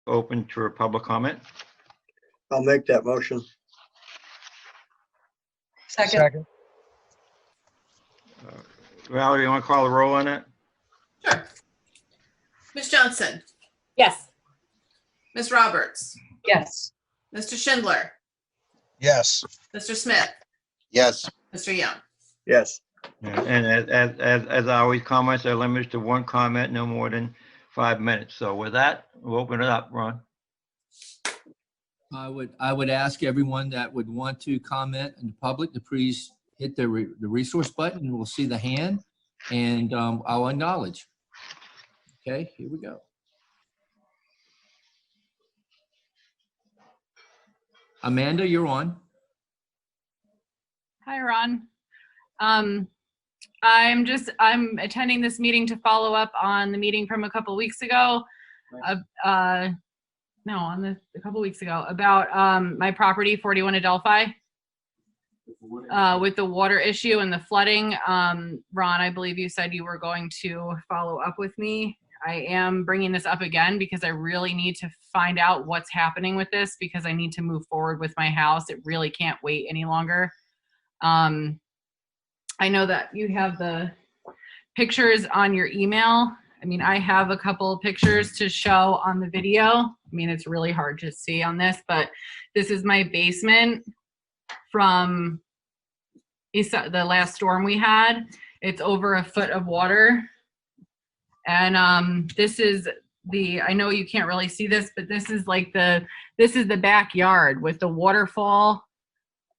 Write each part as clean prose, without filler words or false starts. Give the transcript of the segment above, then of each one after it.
open to public comment. I'll make that motion. Second. Valerie, you want to call the roll on it? Sure. Ms. Johnson, Yes. Ms. Roberts, Yes. Mr. Schindler, Yes. Mr. Smith, Yes. Mr. Young. Yes. Yeah, and as always, comments are limited to one comment, no more than 5 minutes. So with that, we'll open it up, Ron. I would ask everyone that would want to comment in the public to please hit the resource button, and we'll see the hand, and I'll acknowledge. Okay, here we go. Amanda, you're on. Hi, Ron. I'm attending this meeting to follow up on the meeting from a couple weeks ago. A couple weeks ago about my property, 41 Adelphi, with the water issue and the flooding. Ron, I believe you said you were going to follow up with me. I am bringing this up again because I really need to find out what's happening with this, because I need to move forward with my house. It really can't wait any longer. I know that you have the pictures on your email. I mean, I have a couple of pictures to show on the video. I mean, it's really hard to see on this, but this is my basement from the last storm we had. It's over a foot of water. And this is I know you can't really see this, but this is like this is the backyard with the waterfall.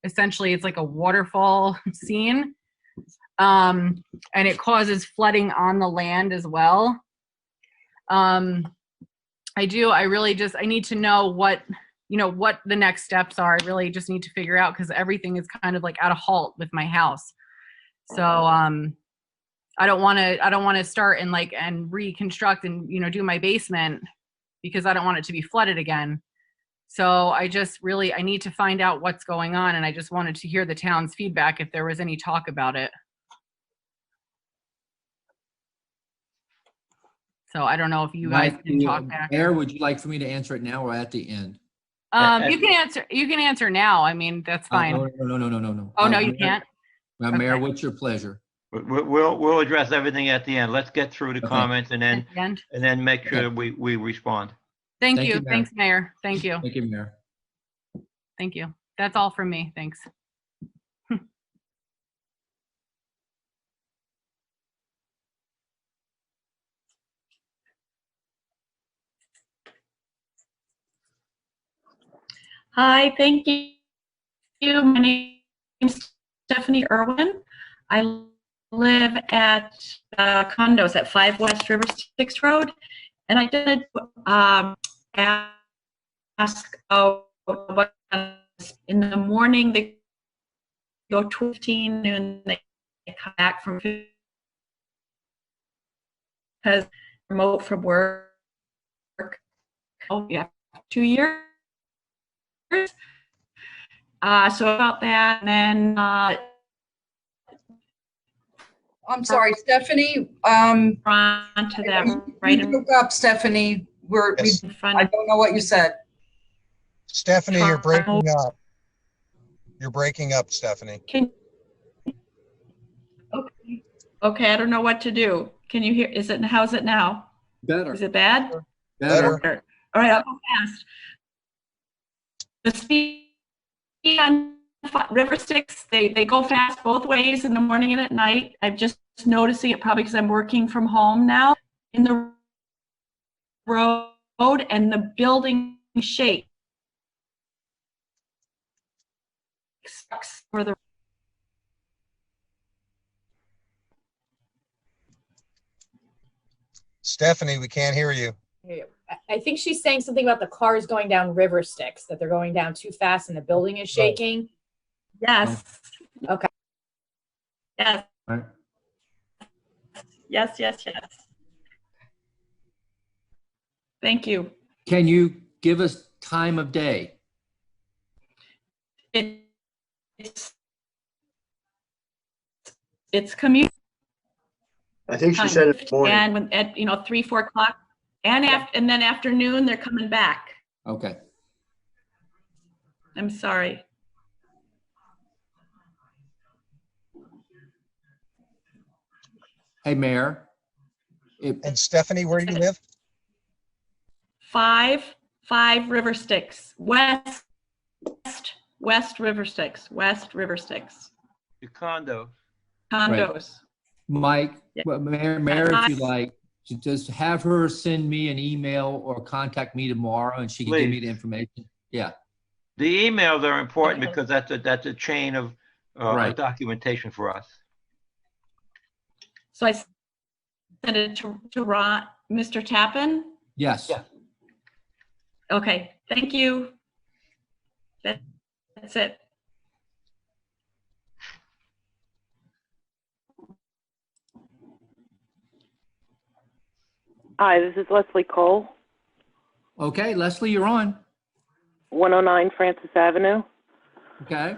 Essentially, it's like a waterfall scene. And it causes flooding on the land as well. I need to know what the next steps are. I really just need to figure out, because everything is kind of like at a halt with my house. So I don't want to start and reconstruct and do my basement, because I don't want it to be flooded again. So I need to find out what's going on, and I just wanted to hear the town's feedback if there was any talk about it. So I don't know if you guys can talk back. Mayor, would you like for me to answer it now or at the end? You can answer now. I mean, that's fine. No. Oh, no, you can't? Mayor, Okay. what's your pleasure? We'll address everything at the end. Let's get through the comments and At the end? then make sure we respond. Thank Thank you. you, Mayor. Thanks, Mayor. Thank you. Thank you, Mayor. Thank you. That's all from me. Thanks. Hi, thank you. My name is Stephanie Irwin. I live at condos at 5 West River 6 Road, and I did ask about in the morning they go 15 noon, they come back from because remote from work. Oh yeah, 2 years. So about that, and then I'm sorry, Stephanie. on to that right You in broke up, Stephanie. Yes. front I of don't know what you said. Stephanie, you're breaking up. You're breaking up, Stephanie. Okay, I don't know what to do. Can you hear? How's it now? Better. Is it bad? Better. All right, I'll go fast. The speed on River Styx, they go fast both ways in the morning and at night. I'm just noticing it probably because I'm working from home now. In the road and the building shakes for the Stephanie, we can't hear you. I think she's saying something about the cars going down River Styx, that they're going down too fast and the building is shaking. yes. Okay. Yes. Right. Yes. Thank you. Can you give us time of day? It's commute I think she said it this morning. and when at 3-4 o'clock. And then afternoon, they're coming back. Okay. I'm sorry. Hey, Mayor. And Stephanie, where do you live? 5 River Sticks, West River Sticks, West River Sticks, The condo. condos. Mike, Yeah. well, Mayor, if you'd like, to just have her send me an email or contact me tomorrow and she can give me Please. the information. Yeah, The emails are important Okay. because that's a chain of Right. documentation for us. So I sent it to Ron, Mr. Tappan. yes. Yeah. Okay, thank you. That's it. Hi, this is Leslie Cole, Okay, Leslie, you're on. 109 Francis Avenue. Okay.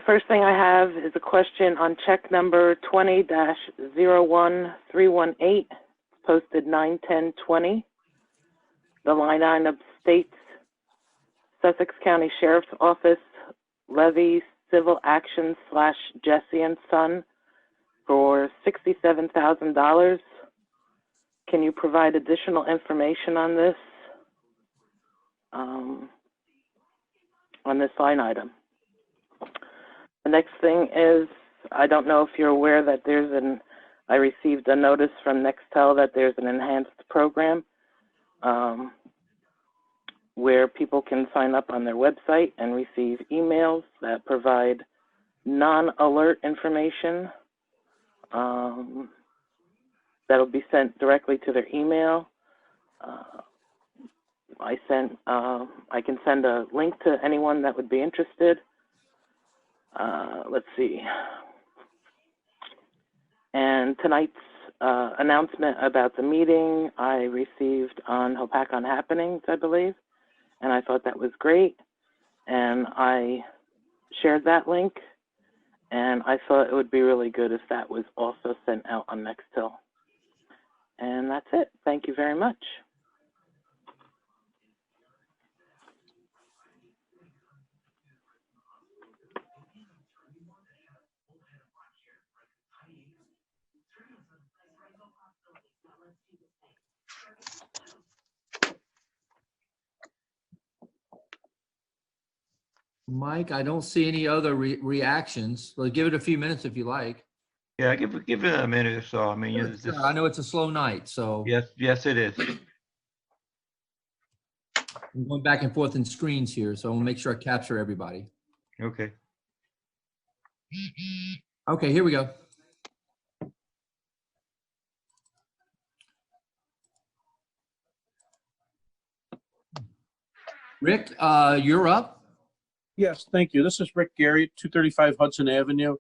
First thing I have is a question on check number 20-01318, posted 9/10/20. The line item states Sussex County Sheriff's Office levy civil action / Jesse and Son for $67,000. Can you provide additional information on this? On this line item. The next thing is, I don't know if you're aware that I received a notice from Nextel that there's an enhanced program where people can sign up on their website and receive emails that provide non-alert information that'll be sent directly to their email. I can send a link to anyone that would be interested. Let's see. And tonight's announcement about the meeting I received on Hopatcong Happenings, I believe, and I thought that was great. And I shared that link, and I thought it would be really good if that was also sent out on Nextel. And that's it. Thank you very much. Mike, I don't see any other reactions. Well, give it a few minutes if you like. Yeah, give it a minute or so. I mean, it's Sure, just, I know it's a slow night, so yes, it is. I'm going back and forth in screens here, so I'll make sure I capture everybody. Okay. Okay, here we go. Rick, you're up. Yes, thank you. This is Rick Gary, 235 Hudson Avenue.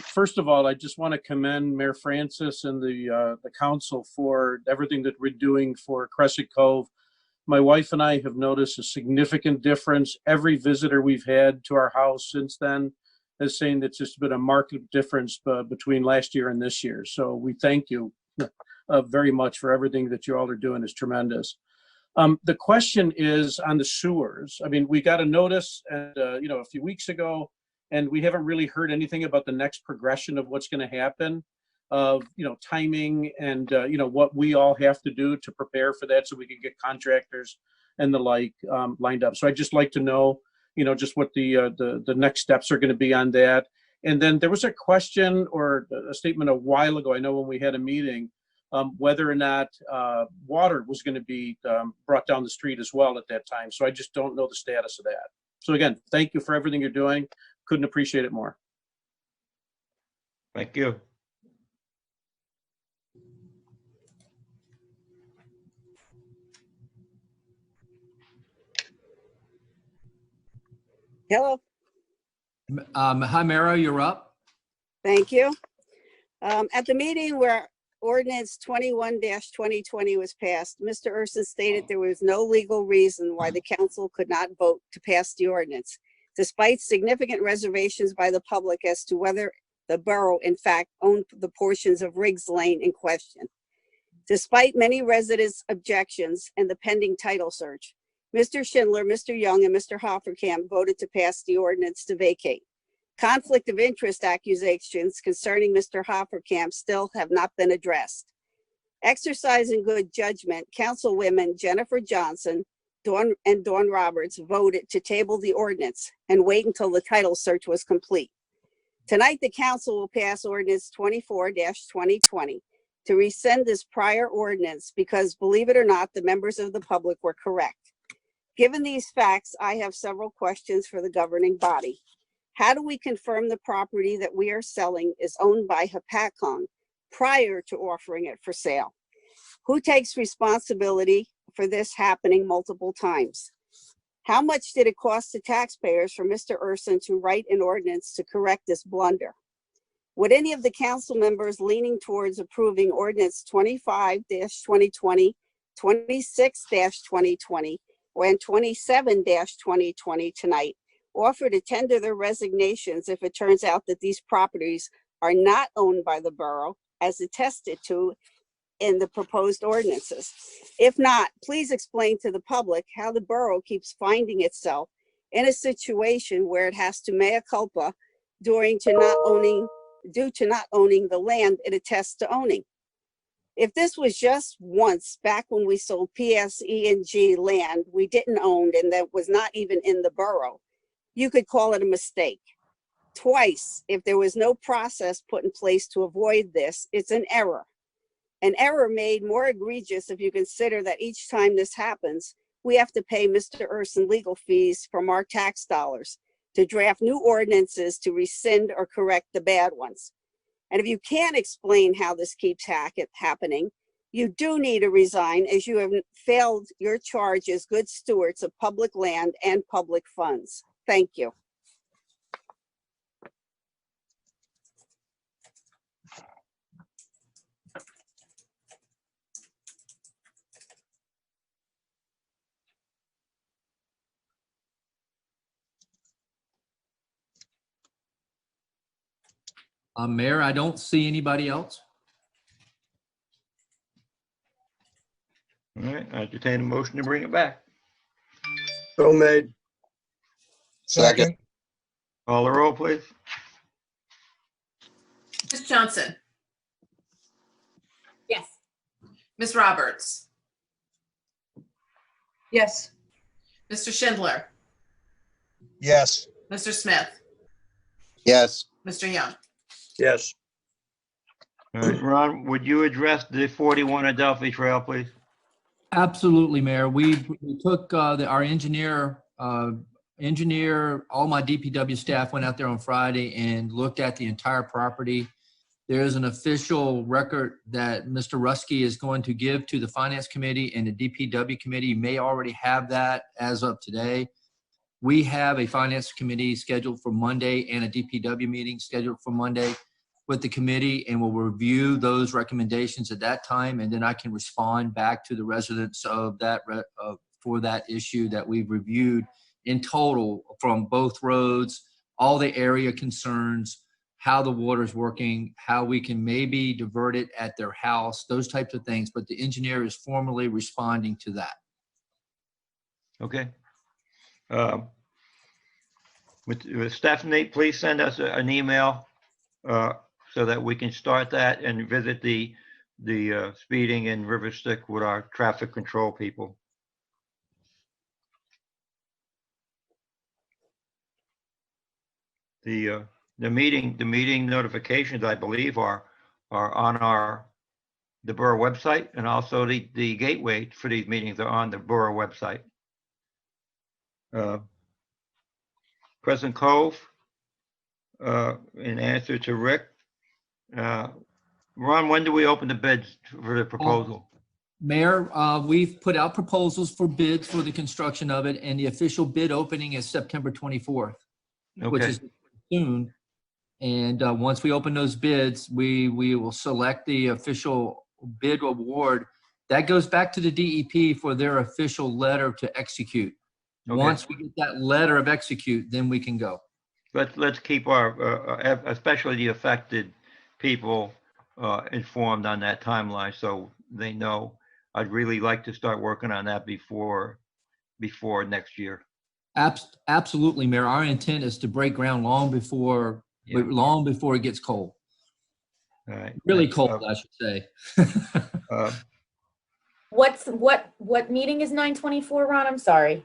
First of all, I just want to commend Mayor Francis and the council for everything that we're doing for Crescent Cove. My wife and I have noticed a significant difference. Every visitor we've had to our house since then is saying that's just been a marked difference between last year and this year. So we thank you very much for everything that you all are doing. Is tremendous. The question is on the sewers. I mean, we got a notice a few weeks ago, and we haven't really heard anything about the next progression of what's going to happen, of timing and what we all have to do to prepare for that, so we can get contractors and the like lined up. So I'd just like to know, just what the next steps are going to be on that. And then there was a question or a statement a while ago, I know when we had a meeting, whether or not water was going to be brought down the street as well at that time. So I just don't know the status of that. So again, thank you for everything you're doing. Couldn't appreciate it more. Thank you. Hello, Hi, Mara, you're up. thank you. At the meeting where ordinance 21-2020 was passed, Mr. Urson stated there was no legal reason why the council could not vote to pass the ordinance, despite significant reservations by the public as to whether the borough in fact owned the portions of Riggs Lane in question. Despite many residents' objections and the pending title search, Mr. Schindler, Mr. Young, and Mr. Hopatcong voted to pass the ordinance to vacate. Conflict of interest accusations concerning Mr. Hopatcong still have not been addressed. Exercising good judgment, Councilwomen Jennifer Johnson and Dawn Roberts voted to table the ordinance and wait until the title search was complete. Tonight, the council will pass ordinance 24-2020 to rescind this prior ordinance because, believe it or not, the members of the public were correct. Given these facts, I have several questions for the governing body. How do we confirm the property that we are selling is owned by Hopatcong prior to offering it for sale? Who takes responsibility for this happening multiple times? How much did it cost the taxpayers for Mr. Urson to write an ordinance to correct this blunder? Would any of the council members leaning towards approving ordinance 25-2020, 26-2020, and 27-2020 tonight offer to tender their resignations if it turns out that these properties are not owned by the borough as attested to in the proposed ordinances? If not, please explain to the public how the borough keeps finding itself in a situation where it has to mea culpa due to not owning the land it attests to owning. If this was just once back when we sold PSE&G land we didn't own and that was not even in the borough, you could call it a mistake. Twice, if there was no process put in place to avoid this, it's an error. An error made more egregious if you consider that each time this happens, we have to pay Mr. Urson legal fees from our tax dollars to draft new ordinances to rescind or correct the bad ones. And if you can't explain how this keeps happening, you do need to resign as you have failed your charge as good stewards of public land and public funds. Thank you. Mayor, I don't see anybody else. All right, I entertain a motion to bring it back. So made. Second, Call the roll, please. Ms. Johnson, Yes. Ms. Roberts, Yes. Mr. Schindler, yes. Mr. Smith, Yes. Mr. Young. Yes. All right, Ron, would you address the 41 Adelphi Trail, please? Absolutely, Mayor. We took our engineer, all my DPW staff went out there on Friday and looked at the entire property. There is an official record that Mr. Ruski is going to give to the Finance Committee and the DPW Committee. You may already have that as of today. We have a Finance Committee scheduled for Monday and a DPW meeting scheduled for Monday with the committee, and we'll review those recommendations at that time, and then I can respond back to the residents of that for that issue that we've reviewed in total from both roads, all the area concerns, how the water's working, how we can maybe divert it at their house, those types of things. But the engineer is formally responding to that. Okay. With Stephanie, please send us an email so that we can start that and visit the speeding in Riverstick with our traffic control people. The meeting notifications, I believe, are on the Borough website, and also the gateway for these meetings are on the Borough website. President Cove, in answer to Rick, Ron, when do we open the bids for the proposal? Mayor, we've put out proposals for bids for the construction of it, and the official bid opening is September 24th, which Okay, is soon. And once we open those bids, we will select the official bid award. That goes back to the DEP for their official letter to execute. Okay. Once we get that letter of execute, then we can go. let's keep our, especially the affected people informed on that timeline, so they know. I'd really like to start working on that before next year. Absolutely, Mayor. Our intent is to break ground long before it gets cold. All right. Really Thanks. cold, I should say. What meeting is 9/24, Ron? I'm sorry.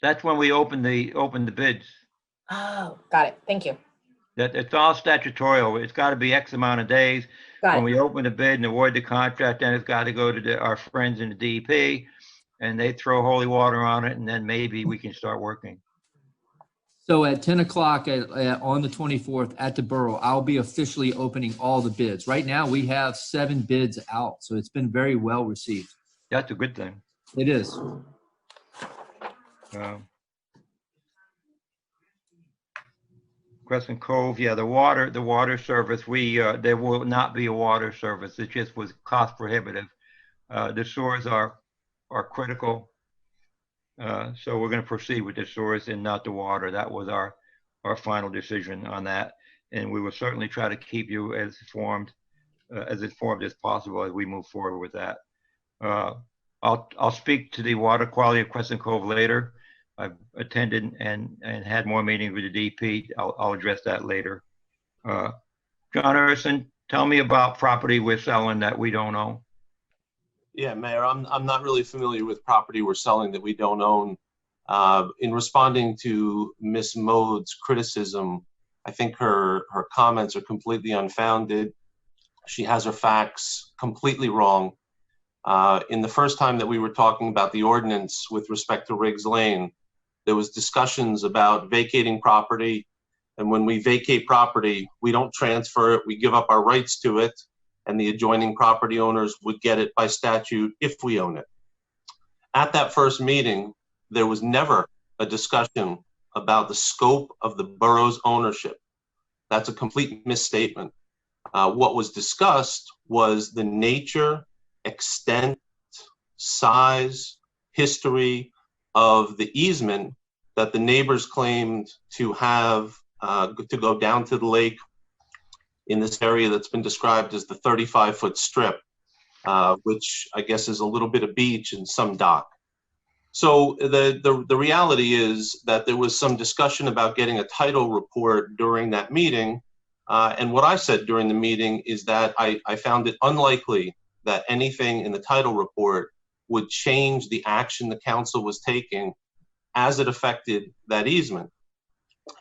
That's when we open the bids. Oh, got it. Thank you. That it's all statutorial. It's got to be X amount of days. Got When it. we open the bid and award the contract, then it's got to go to our friends in the DEP, and they throw holy water on it, and then maybe we can start working. So at 10 o'clock on the 24th at the Borough, I'll be officially opening all the bids. Right now, we have 7 bids out, so it's been very well received. That's a good thing. It is. Crescent Cove, yeah, the water service, there will not be a water service. It just was cost prohibitive. The sewers are critical. So we're going to proceed with the sewers and not the water. That was our final decision on that. And we will certainly try to keep you as informed as possible as we move forward with that. I'll speak to the water quality of Crescent Cove later. I've attended and had more meetings with the DP. I'll address that later. John Urson, tell me about property we're selling that we don't own. Yeah, Mayor, I'm not really familiar with property we're selling that we don't own. In responding to Ms. Mode's criticism, I think her comments are completely unfounded. She has her facts completely wrong. In the first time that we were talking about the ordinance with respect to Riggs Lane, there was discussions about vacating property. And when we vacate property, we don't transfer it, we give up our rights to it, and the adjoining property owners would get it by statute if we own it. At that first meeting, there was never a discussion about the scope of the borough's ownership. That's a complete misstatement. What was discussed was the nature, extent, size, history of the easement that the neighbors claimed to have to go down to the lake in this area that's been described as the 35-foot strip, which I guess is a little bit of beach and some dock. So the reality is that there was some discussion about getting a title report during that meeting. And what I said during the meeting is that I found it unlikely that anything in the title report would change the action the council was taking as it affected that easement.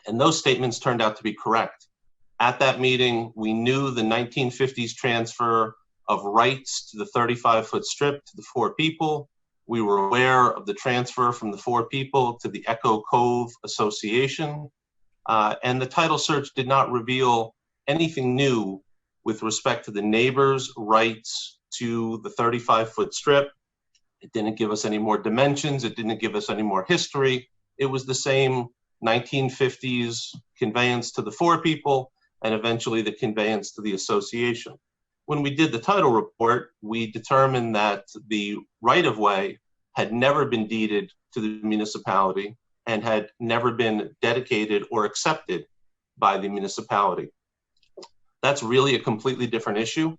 And those statements turned out to be correct. At that meeting, we knew the 1950s transfer of rights to the 35-foot strip to the 4 people. We were aware of the transfer from the 4 people to the Echo Cove Association. And the title search did not reveal anything new with respect to the neighbors' rights to the 35-foot strip. It didn't give us any more dimensions. It didn't give us any more history. It was the same 1950s conveyance to the 4 people and eventually the conveyance to the association. When we did the title report, we determined that the right-of-way had never been deeded to the municipality and had never been dedicated or accepted by the municipality. That's really a completely different issue.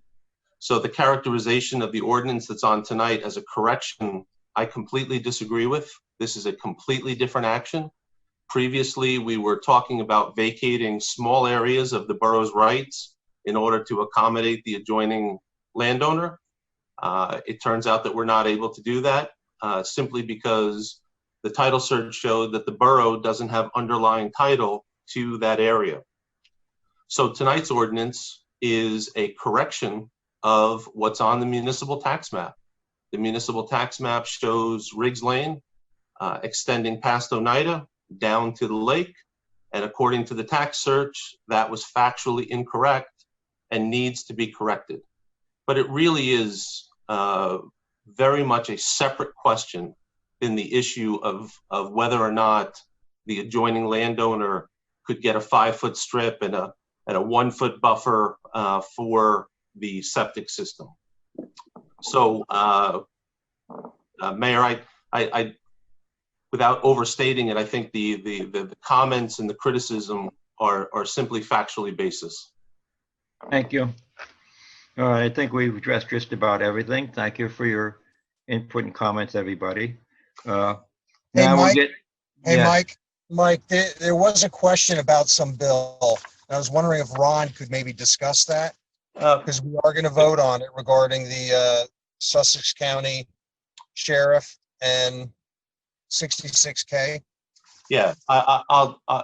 So the characterization of the ordinance that's on tonight as a correction, I completely disagree with. This is a completely different action. Previously, we were talking about vacating small areas of the borough's rights in order to accommodate the adjoining landowner. It turns out that we're not able to do that simply because the title search showed that the borough doesn't have underlying title to that area. So tonight's ordinance is a correction of what's on the municipal tax map. The municipal tax map shows Riggs Lane extending past Oneida down to the lake. And according to the tax search, that was factually incorrect and needs to be corrected. But it really is very much a separate question in the issue of whether or not the adjoining landowner could get a 5-foot strip and a 1-foot buffer for the septic system. So, Mayor, I without overstating it, I think the comments and the criticism are simply factually basis. Thank you. All right, I think we've addressed just about everything. Thank you for your input and comments, everybody. Hey, Now we'll Mike. get, Hey, yes. Mike, there was a question about some bill. I was wondering if Ron could maybe discuss that, because we are going to vote on it regarding the Sussex County Sheriff and 66K. Yeah,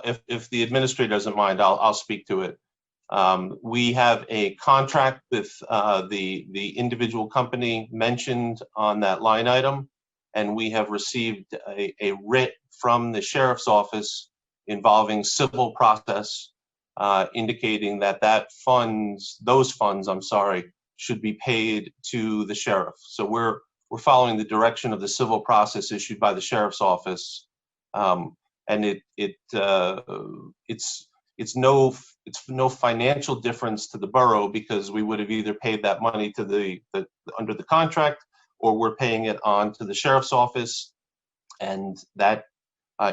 if the administrator doesn't mind, I'll speak to it. We have a contract with the individual company mentioned on that line item, and we have received a writ from the sheriff's office involving civil process, indicating that those funds, I'm sorry, should be paid to the sheriff. So we're following the direction of the civil process issued by the sheriff's office, and it's no financial difference to the borough, because we would have either paid that money to the under the contract, or we're paying it on to the sheriff's office, and that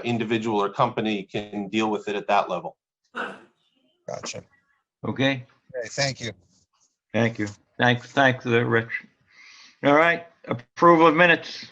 individual or company can deal with it at that level. Gotcha. Okay, Okay, thank you. thank you. Thanks, Rich. All right, approval of minutes.